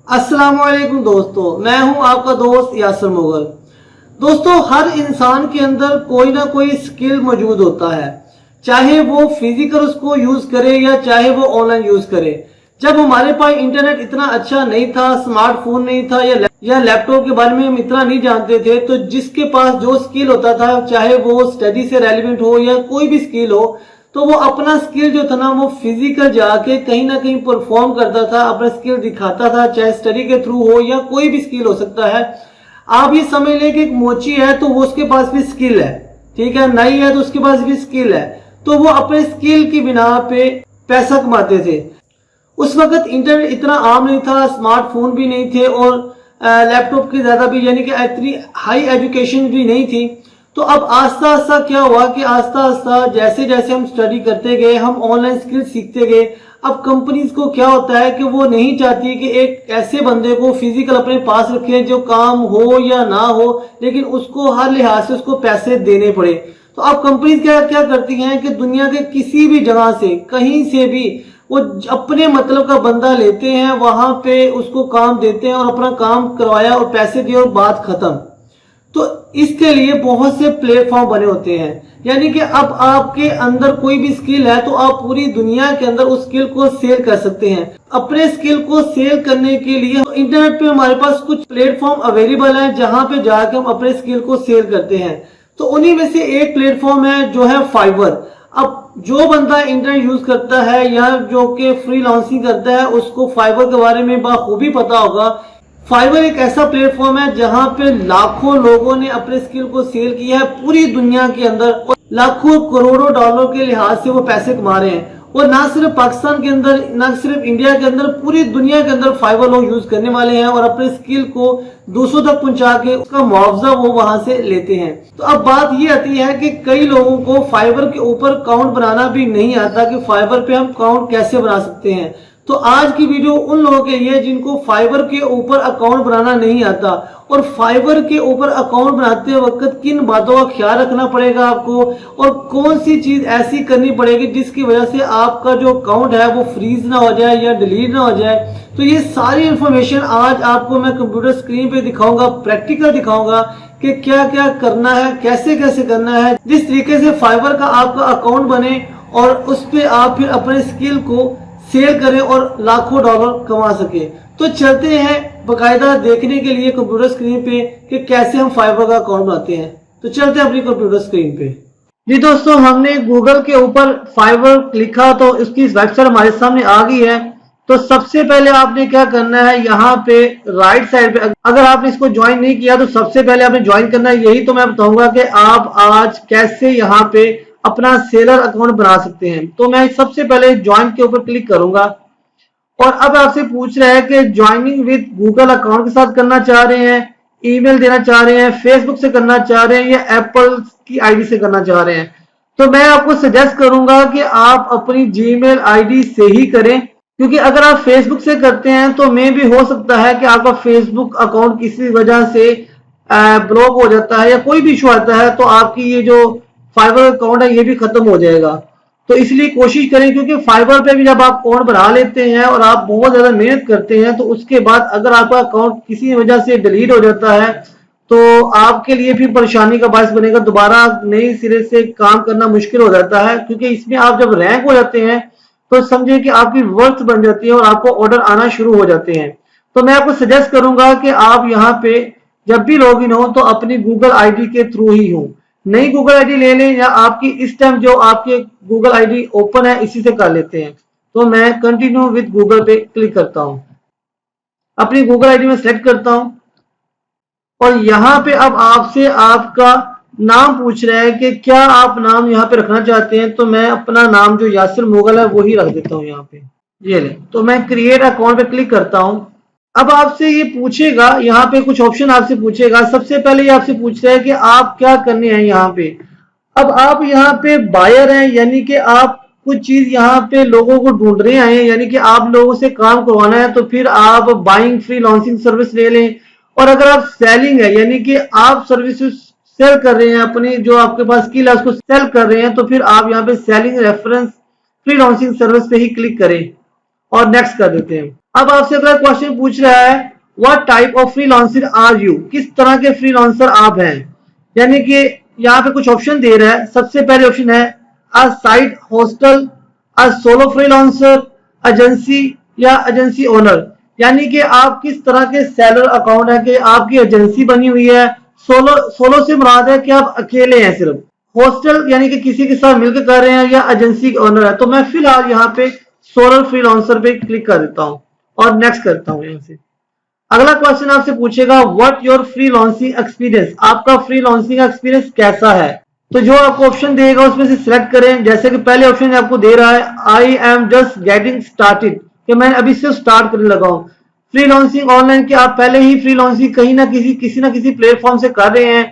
अस्सलाम वालेकुम दोस्तों, मैं हूं आपका दोस्त यासर मुगल। दोस्तों, हर इंसान के अंदर कोई ना कोई स्किल मौजूद होता है, चाहे वो फिजिकल उसको यूज करे या चाहे वो ऑनलाइन यूज करे। जब हमारे पास इंटरनेट इतना अच्छा नहीं था, स्मार्टफोन नहीं था या लैपटॉप के बारे में हम इतना नहीं जानते थे, तो जिसके पास जो स्किल होता था, चाहे वो स्टडी से रेलिवेंट हो या कोई भी स्किल हो, तो वो अपना स्किल जो था ना वो फिजिकल जाके कहीं ना कहीं परफॉर्म करता था, अपना स्किल दिखाता था, चाहे स्टडी के थ्रू हो या कोई भी स्किल हो सकता है। आप ये समझ लें कि एक मोची है तो वो उसके पास भी स्किल है, ठीक है, नाई है तो उसके पास भी स्किल है, तो वो अपने स्किल की बिना पे पैसा कमाते थे। उस वक्त इंटरनेट इतना आम नहीं था, स्मार्टफोन भी नहीं थे और लैपटॉप की ज्यादा भी यानी कि इतनी हाई एजुकेशन भी नहीं थी। तो अब आस्ता आस्ता क्या हुआ कि आस्ता आस्ता जैसे जैसे हम स्टडी करते गए, हम ऑनलाइन स्किल सीखते गए। अब कंपनीज को क्या होता है कि वो नहीं चाहती कि एक ऐसे बंदे को फिजिकल अपने पास रखें जो काम हो या ना हो, लेकिन उसको हर लिहाज से उसको पैसे देने पड़े। तो अब कंपनीज क्या क्या करती हैं कि दुनिया के किसी भी जगह से, कहीं से भी वो अपने मतलब का बंदा लेते हैं, वहां पे उसको काम देते हैं और अपना काम करवाया और पैसे दिए और बात खत्म। तो इसके लिए बहुत से प्लेटफॉर्म बने होते हैं, यानी कि अब आपके अंदर कोई भी स्किल है तो आप पूरी दुनिया के अंदर उस स्किल को सेल कर सकते हैं। अपने स्किल को सेल करने के लिए इंटरनेट पे हमारे पास कुछ प्लेटफॉर्म अवेलेबल हैं जहां पे जाकर हम अपने स्किल को सेल करते हैं। तो उन्हीं में से एक प्लेटफॉर्म है जो है फाइवर। अब जो बंदा इंटरनेट यूज करता है या जो कि फ्रीलांसिंग करता है उसको फाइवर के बारे में बाखूबी पता होगा। फाइवर एक ऐसा प्लेटफॉर्म है जहां पे लाखों लोगों ने अपने स्किल को सेल किया है पूरी दुनिया के अंदर, और लाखों करोड़ों डॉलर के लिहाज से वो पैसे कमा रहे हैं। और ना सिर्फ पाकिस्तान के अंदर, ना सिर्फ इंडिया के अंदर, पूरी दुनिया के अंदर फाइवर लोग यूज करने वाले हैं और अपने स्किल को दूसरों तक पहुंचा के उसका मुआवजा वो वहां से लेते हैं। तो अब बात ये आती है कि कई लोगों को फाइवर के ऊपर अकाउंट बनाना भी नहीं आता कि फाइवर पे हम अकाउंट कैसे बना सकते हैं। तो आज की वीडियो उन लोगों के लिए जिनको फाइवर के ऊपर अकाउंट बनाना नहीं आता, और फाइवर के ऊपर अकाउंट बनाते वक्त किन बातों का ख्याल रखना पड़ेगा आपको, और कौन सी चीज ऐसी करनी पड़ेगी जिसकी वजह से आपका जो अकाउंट है वो फ्रीज ना हो जाए या डिलीट ना हो जाए। तो ये सारी इंफॉर्मेशन आज आपको मैं कंप्यूटर स्क्रीन पे दिखाऊंगा, प्रैक्टिकल दिखाऊंगा कि क्या क्या करना है, कैसे कैसे करना है, जिस तरीके से फाइवर का आपका अकाउंट बने और उस पर आप फिर अपने स्किल को सेल करें और लाखों डॉलर कमा सके। तो चलते हैं बकायदा देखने के लिए कंप्यूटर स्क्रीन पे कि कैसे हम फाइवर का अकाउंट बनाते हैं। तो चलते हैं अपनी कंप्यूटर स्क्रीन पे। जी दोस्तों, हमने गूगल के ऊपर फाइवर लिखा तो इसकी वेबसाइट हमारे सामने आ गई है। तो सबसे पहले आपने क्या करना है, यहाँ पे राइट साइड पे, अगर आपने इसको ज्वाइन नहीं किया तो सबसे पहले आपने ज्वाइन करना है। यही तो मैं बताऊंगा कि आप आज कैसे यहाँ पे अपना सेलर अकाउंट बना सकते हैं। तो मैं सबसे पहले ज्वाइन के ऊपर क्लिक करूंगा और अब आपसे पूछ रहा है कि ज्वाइनिंग विद गूगल अकाउंट के साथ करना चाह रहे हैं, ईमेल देना चाह रहे हैं, फेसबुक से करना चाह रहे हैं या एप्पल की आईडी से करना चाह रहे हैं। तो मैं आपको सजेस्ट करूंगा कि आप अपनी जीमेल आईडी से ही करें, क्योंकि अगर आप फेसबुक से करते हैं तो मे भी हो सकता है कि आपका फेसबुक अकाउंट किसी वजह से ब्लॉक हो जाता है या कोई भी इशू आता है तो आपकी ये जो फाइवर अकाउंट है ये भी खत्म हो जाएगा। तो इसलिए कोशिश करें, क्योंकि फाइवर पे भी जब आप अकाउंट बना लेते हैं और आप बहुत ज्यादा मेहनत करते हैं तो उसके बाद अगर आपका अकाउंट किसी वजह से डिलीट हो जाता है तो आपके लिए भी परेशानी का बायस बनेगा, दोबारा नए सिरे से काम करना मुश्किल हो जाता है। क्योंकि इसमें आप जब रैंक हो जाते हैं तो समझे कि आपकी वर्थ बन जाती है और आपको ऑर्डर आना शुरू हो जाते हैं। तो मैं आपको सजेस्ट करूंगा कि आप यहाँ पे जब भी लॉग इन हो तो अपनी गूगल आईडी के थ्रू ही हो, नई गूगल आईडी ले लें या आपकी इस टाइम जो आपके गूगल आईडी ओपन है इसी से कर लेते हैं। तो मैं कंटिन्यू विद गूगल पे क्लिक करता हूं, अपनी गूगल आईडी में सेलेक्ट करता हूं और यहाँ पे अब आपसे आपका नाम पूछ रहा है कि क्या आप नाम यहाँ पे रखना चाहते हैं। तो मैं अपना नाम जो यासिर मुगल है वो ही रख देता हूँ यहाँ पे, ये ले। तो मैं क्रिएट अकाउंट पे क्लिक करता हूँ। अब आपसे ये पूछेगा, यहाँ पे कुछ ऑप्शन आपसे पूछेगा। सबसे पहले ये आपसे पूछ रहा है कि आप क्या करने हैं यहाँ पे। अब आप यहाँ पे बायर हैं, यानी कि आप कुछ चीज यहाँ पे लोगों को ढूंढ रहे हैं, यानी कि आप लोगों से काम करवाना है तो फिर आप बाइंग फ्रीलांसिंग सर्विस ले लें। और अगर आप सेलिंग है, यानी कि आप सर्विसेज सेल कर रहे हैं, अपनी जो आपके पास स्किल है उसको सेल कर रहे हैं, तो फिर आप यहाँ पे सेलिंग रेफरेंस फ्रीलांसिंग सर्विस पे ही क्लिक करें और नेक्स्ट कर देते हैं। अब आपसे अगला क्वेश्चन पूछ रहा है what type of freelancer are you, किस तरह के फ्रीलांसर आप हैं। यानी कि यहाँ पे कुछ ऑप्शन दे रहा है। सबसे पहले ऑप्शन है a side hustle, a solo freelancer, agency या एजेंसी ओनर। यानी कि आप किस तरह के सेलर अकाउंट है कि आपकी एजेंसी बनी हुई है। सोलो सोलो से मुराद है कि आप अकेले हैं सिर्फ। हॉस्टल यानी कि किसी के साथ मिलकर कर रहे हैं, या एजेंसी ओनर है। तो मैं फिलहाल यहाँ पे सोलो फ्रीलांसर पे क्लिक कर देता हूँ और नेक्स्ट करता हूँ यहाँ से। अगला क्वेश्चन आपसे पूछेगा व्हाट योर फ्रीलांसिंग एक्सपीरियंस, आपका फ्रीलांसिंग एक्सपीरियंस कैसा है। तो जो आपको ऑप्शन देगा उसमें से सिलेक्ट करें। जैसे कि पहले ऑप्शन आपको दे रहा है I am just getting started, कि मैं अभी से स्टार्ट करने लगा हूँ। फ्रीलांसिंग ऑनलाइन के आप पहले ही फ्रीलांसिंग कहीं ना किसी प्लेटफॉर्म से कर रहे हैं।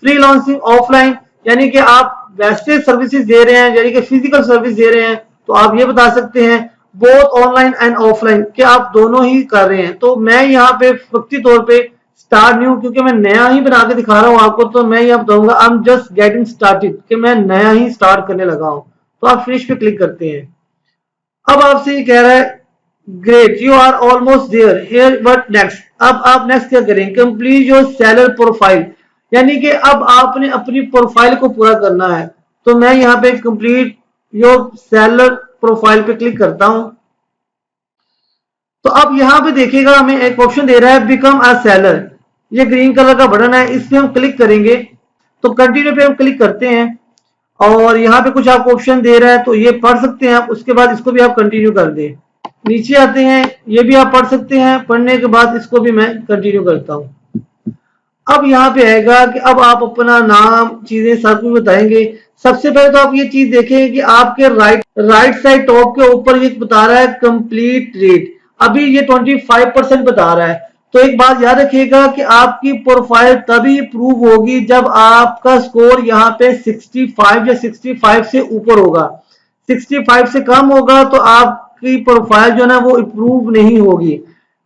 फ्रीलांसिंग ऑफलाइन यानी कि आप वैसे सर्विसेज दे रहे हैं, यानी कि फिजिकल सर्विस दे रहे हैं। तो आप ये बता सकते हैं बोथ ऑनलाइन एंड ऑफलाइन कि आप दोनों ही कर रहे हैं। तो मैं यहाँ पे वक्ती तौर पे स्टार्ट न्यू, क्योंकि मैं नया ही बना के दिखा रहा हूँ आपको, तो मैं यहाँ बताऊंगा I am just getting started, कि मैं नया ही स्टार्ट करने लगा हूँ। तो आप फिनिश पे क्लिक करते हैं। अब आपसे ये कह रहा है great you are almost there here but next. अब आप नेक्स्ट क्या करें, कंप्लीट योर सेलर प्रोफाइल, यानी कि अब आपने अपनी प्रोफाइल को पूरा करना है। तो मैं यहाँ पे कंप्लीट योर सेलर प्रोफाइल पे क्लिक करता हूं। तो अब यहाँ पे देखिएगा हमें एक ऑप्शन दे रहा है बिकम अ सेलर, ये ग्रीन कलर का बटन है, इस पे हम क्लिक करेंगे। तो कंटिन्यू पे हम क्लिक करते हैं और यहाँ पे कुछ आपको ऑप्शन दे रहा है, तो ये पढ़ सकते हैं आप। उसके बाद इसको भी आप कंटिन्यू कर दें। नीचे आते हैं, ये भी आप पढ़ सकते हैं। पढ़ने के बाद इसको भी मैं कंटिन्यू करता हूँ। अब यहाँ पे आएगा कि अब आप अपना नाम चीजें सब कुछ बताएंगे। सबसे पहले तो आप ये चीज देखें कि आपके राइट साइड टॉप के ऊपर ये बता रहा है कंप्लीट रेट, अभी ये 25% बता रहा है। तो एक बात याद रखिएगा कि आपकी प्रोफाइल तभी प्रूव होगी जब आपका स्कोर यहाँ पे 65 या 65 से ऊपर होगा। 65 से कम होगा तो आपकी प्रोफाइल जो है ना वो अप्रूव नहीं होगी।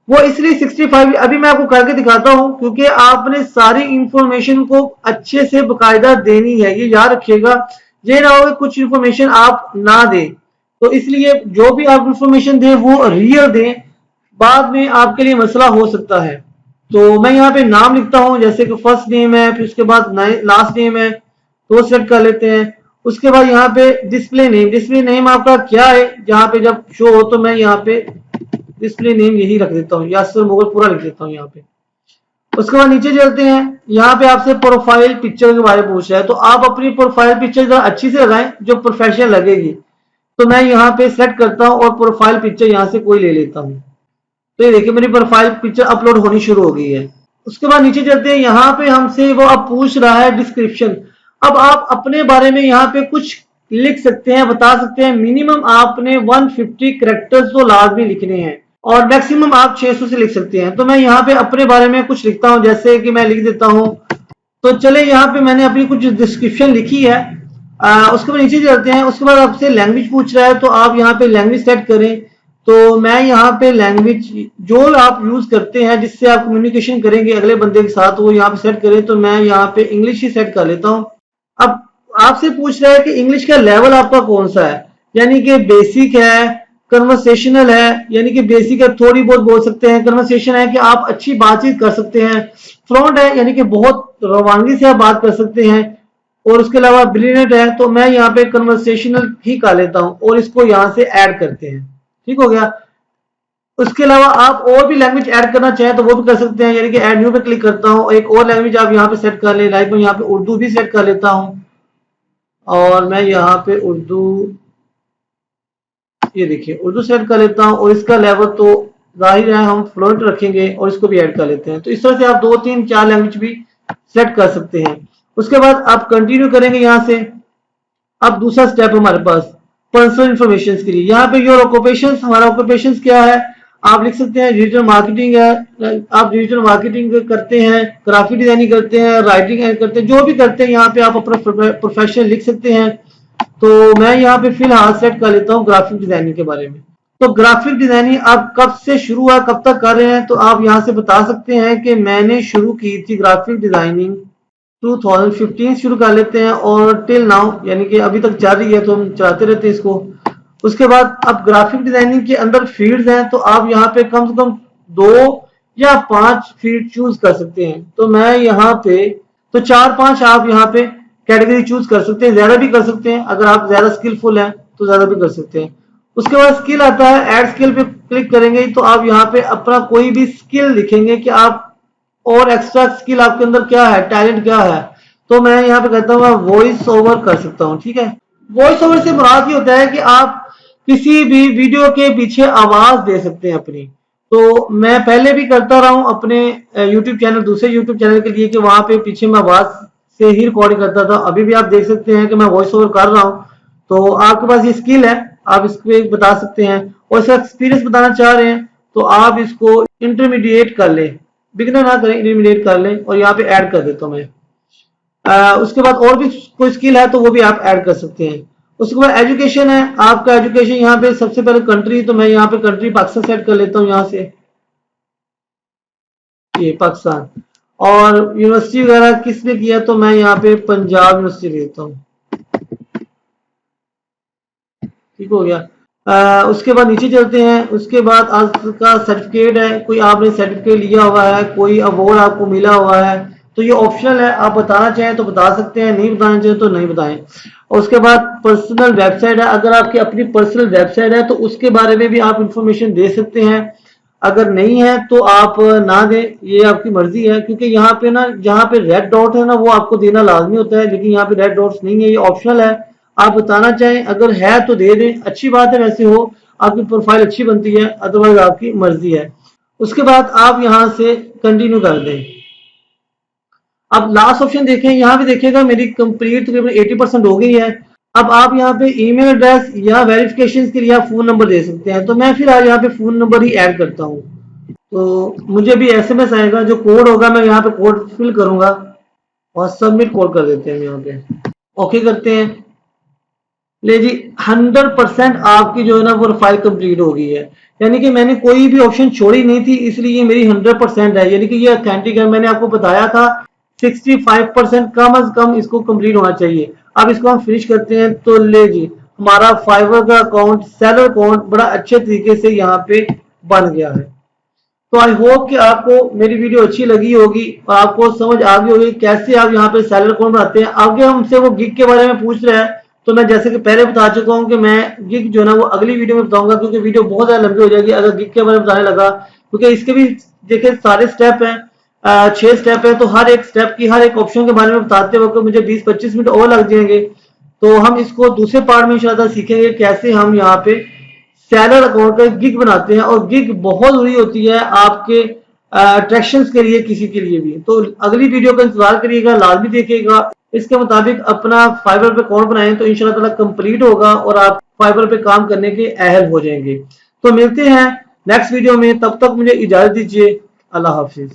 वो इसलिए 65 अभी मैं आपको करके दिखाता हूं क्योंकि आपने सारी इंफॉर्मेशन को अच्छे से बकायदा देनी है, ये याद रखिएगा। ये ना हो कि कुछ इंफॉर्मेशन आप ना दें। तो इसलिए जो भी आप इंफॉर्मेशन दें वो रियल दें, बाद में आपके लिए मसला हो सकता है। तो मैं यहाँ पे नाम लिखता हूँ, जैसे कि फर्स्ट नेम है, फिर उसके बाद लास्ट नेम है, तो सेलेक्ट कर लेते हैं। उसके बाद यहाँ पे डिस्प्ले नेम आपका क्या है, जहाँ पे जब शो हो तो मैं यहाँ पे डिस्प्ले नेम यही रख देता हूँ, यासर मुगल पूरा लिख देता हूँ यहाँ पे। उसके बाद नीचे चलते हैं, यहाँ पे आपसे प्रोफाइल पिक्चर के बारे में पूछ रहा है। तो आप अपनी प्रोफाइल पिक्चर जरा अच्छी से लगाएं जो प्रोफेशनल लगेगी। तो मैं यहाँ पे सेलेक्ट करता हूँ और प्रोफाइल पिक्चर यहाँ से कोई ले लेता हूँ। तो ये देखिए मेरी प्रोफाइल पिक्चर अपलोड होनी शुरू हो गई है। उसके बाद नीचे चलते हैं, यहाँ पे हमसे वो अब पूछ रहा है डिस्क्रिप्शन। अब आप अपने बारे में यहाँ पे कुछ लिख सकते हैं, बता सकते हैं। मिनिमम आपने 150 कैरेक्टर्स तो लाजमी लिखने हैं और मैक्सिमम आप 600 से लिख सकते हैं। तो मैं यहाँ पे अपने बारे में कुछ लिखता हूँ, जैसे कि मैं लिख देता हूँ। तो चले यहाँ पे मैंने अपनी कुछ डिस्क्रिप्शन लिखी है। उसके बाद नीचे चलते हैं। उसके बाद आपसे लैंग्वेज पूछ रहा है, तो आप यहाँ पे लैंग्वेज सेट करें। तो मैं यहाँ पे लैंग्वेज जो आप यूज करते हैं जिससे आप कम्युनिकेशन करेंगे अगले बंदे के साथ, वो यहाँ पे सेट करें। तो मैं यहाँ पे इंग्लिश ही सेट कर लेता हूँ। अब आपसे पूछ रहा है कि इंग्लिश का लेवल आपका कौन सा है, यानी कि बेसिक है, कन्वर्सेशनल है, यानी कि बेसिक है थोड़ी बहुत बोल सकते हैं, कन्वर्सेशन है कि आप अच्छी बातचीत कर सकते हैं, फ्लुएंट है यानी कि बहुत रवानगी से आप बात कर सकते हैं, और उसके अलावा ब्रिलियंट है। तो मैं यहाँ पे कन्वर्सेशनल ही कर लेता हूँ और इसको यहाँ से ऐड करते हैं। ठीक हो गया। उसके अलावा आप और भी लैंग्वेज ऐड करना चाहें तो वो भी कर सकते हैं, यानी कि ऐड न्यू पे क्लिक करता हूँ, एक और लैंग्वेज आप यहाँ पे सेट कर ले। लाइक मैं यहाँ पे उर्दू भी सेट कर लेता हूँ और मैं यहाँ पे उर्दू, ये देखिए उर्दू सेट कर लेता हूँ और इसका लेवल तो जाहिर है हम फ्लुएंट रखेंगे और इसको भी ऐड कर लेते हैं। तो इस तरह से आप 2, 3, 4 लैंग्वेज भी सेट कर सकते हैं। उसके बाद आप कंटिन्यू करेंगे यहाँ से। अब दूसरा स्टेप हमारे पास पर्सनल इंफॉर्मेशन के लिए, यहाँ पे योर ऑक्यूपेशन, हमारा ऑक्यूपेशन क्या है आप लिख सकते हैं। डिजिटल मार्केटिंग है, आप डिजिटल मार्केटिंग करते हैं, ग्राफिक डिजाइनिंग करते हैं, राइटिंग करते हैं, जो भी करते हैं यहाँ पे आप अपना प्रोफेशन लिख सकते हैं। तो मैं यहाँ पे फिलहाल सेट कर लेता हूँ ग्राफिक डिजाइनिंग के बारे में। तो ग्राफिक डिजाइनिंग आप कब से शुरू हुआ, कब तक कर रहे हैं, तो आप यहाँ से बता सकते हैं कि मैंने शुरू की थी ग्राफिक डिजाइनिंग 2015 शुरू कर लेते हैं और टिल नाउ, यानी कि अभी तक चल रही है, तो हम चलाते रहते हैं इसको। उसके बाद अब ग्राफिक डिजाइनिंग के अंदर फील्ड्स हैं, तो आप यहाँ पे कम से कम 2 या 5 फील्ड चूज कर सकते हैं। तो मैं यहाँ पे तो 4-5 आप यहाँ पे कैटेगरी चूज कर सकते हैं, ज्यादा भी कर सकते हैं। अगर आप ज्यादा स्किलफुल हैं तो ज्यादा भी कर सकते हैं। उसके बाद स्किल आता है, ऐड स्किल पे क्लिक करेंगे तो आप यहाँ पे अपना कोई भी स्किल लिखेंगे कि आप और एक्स्ट्रा स्किल आपके अंदर क्या है, टैलेंट क्या है। तो मैं यहाँ पे कहता हूँ वॉइस ओवर कर सकता हूँ, ठीक है। वॉइस ओवर से मुराद ये होता है कि आप किसी भी वीडियो के पीछे आवाज दे सकते हैं अपनी। तो मैं पहले भी करता रहा हूँ अपने YouTube चैनल, दूसरे YouTube चैनल के लिए, कि वहां पे पीछे मैं आवाज से ही रिकॉर्डिंग करता था। अभी भी आप देख सकते हैं कि मैं वॉइस ओवर कर रहा हूँ। तो आपके पास ये स्किल है, आप इसको बता सकते हैं। और इसका एक्सपीरियंस बताना चाह रहे हैं तो आप इसको इंटरमीडिएट कर लें, बिगिनर ना करें, इंटरमीडिएट कर लें। और यहाँ पे ऐड कर देता हूँ मैं। उसके बाद और भी कोई स्किल है तो वो भी आप ऐड कर सकते हैं। उसके बाद एजुकेशन है, आपका एजुकेशन यहाँ पे सबसे पहले कंट्री, तो मैं यहाँ पे कंट्री पाकिस्तान सेट कर लेता हूँ यहाँ से, ये पाकिस्तान। और यूनिवर्सिटी वगैरह किसने किया तो मैं यहाँ पे पंजाब यूनिवर्सिटी देता हूँ, ठीक हो गया। उसके बाद नीचे चलते हैं। उसके बाद आपका सर्टिफिकेट है, कोई आपने सर्टिफिकेट लिया हुआ है, कोई अवार्ड आपको मिला हुआ है, तो ये ऑप्शनल है। आप बताना चाहें तो बता सकते हैं, नहीं बताना चाहें तो नहीं बताएं। और उसके बाद पर्सनल वेबसाइट है, अगर आपकी अपनी पर्सनल वेबसाइट है तो उसके बारे में भी आप इंफॉर्मेशन दे सकते हैं। अगर नहीं है तो आप ना दें, ये आपकी मर्जी है। क्योंकि यहाँ पे ना, जहाँ पे रेड डॉट है ना, वो आपको देना लाजमी होता है, लेकिन यहाँ पे रेड डॉट्स नहीं है, ये ऑप्शनल है। आप बताना चाहें, अगर है तो दे दें, अच्छी बात है। वैसे हो आपकी प्रोफाइल अच्छी बनती है, अदरवाइज आपकी मर्जी है। उसके बाद आप यहाँ से कंटिन्यू कर दें। अब लास्ट ऑप्शन देखें, यहाँ पे देखिएगा मेरी कंप्लीट तकरीबन 80% हो गई है। अब आप यहाँ पे ईमेल एड्रेस या वेरिफिकेशन के लिए आप फोन नंबर दे सकते हैं। तो मैं फिर आज यहाँ पे फोन नंबर ही ऐड करता हूँ। तो मुझे भी SMS आएगा, जो कोड होगा मैं यहाँ पे कोड फिल करूंगा और सबमिट कोड कर देते हैं यहाँ पे, ओके करते हैं। ले जी, 100% आपकी जो है ना वो प्रोफाइल कंप्लीट हो गई है। यानी कि मैंने कोई भी ऑप्शन छोड़ी नहीं थी, इसलिए मेरी 100% है। यानी कि ये ऑथेंटिक है। मैंने आपको बताया था 65% कम अज कम इसको कंप्लीट होना चाहिए। अब इसको हम फिनिश करते हैं। तो ले जी, हमारा फाइवर का अकाउंट, सेलर अकाउंट बड़ा अच्छे तरीके से यहाँ पे बन गया है। तो आई होप कि आपको मेरी वीडियो अच्छी लगी होगी और आपको समझ आ गई होगी कैसे आप यहाँ पे सेलर अकाउंट बनाते हैं। आगे हमसे वो गिग के बारे में पूछ रहे हैं, तो मैं जैसे कि पहले बता चुका हूँ कि मैं गिग जो है ना वो अगली वीडियो में बताऊंगा, क्योंकि वीडियो बहुत ज्यादा लंबी हो जाएगी अगर गिग के बारे में बताने लगा। क्योंकि इसके भी देखिए सारे स्टेप हैं, 6 स्टेप है। तो हर एक स्टेप की, हर एक ऑप्शन के बारे में बताते वक्त मुझे 20-25 मिनट और लग जाएंगे। तो हम इसको दूसरे पार्ट में इंशाल्लाह सीखेंगे कैसे हम यहाँ पे सेलर अकाउंट का गिग बनाते हैं। और गिग बहुत जरूरी होती है आपके अट्रैक्शन के लिए, किसी के लिए भी। तो अगली वीडियो का इंतजार करिएगा, लाजमी देखिएगा। इसके मुताबिक अपना फाइबर पे अकाउंट बनाएं तो इंशाल्लाह ताला कंप्लीट होगा और आप फाइबर पे काम करने के अहल हो जाएंगे। तो मिलते हैं नेक्स्ट वीडियो में, तब तक मुझे इजाजत दीजिए। अल्लाह हाफिज।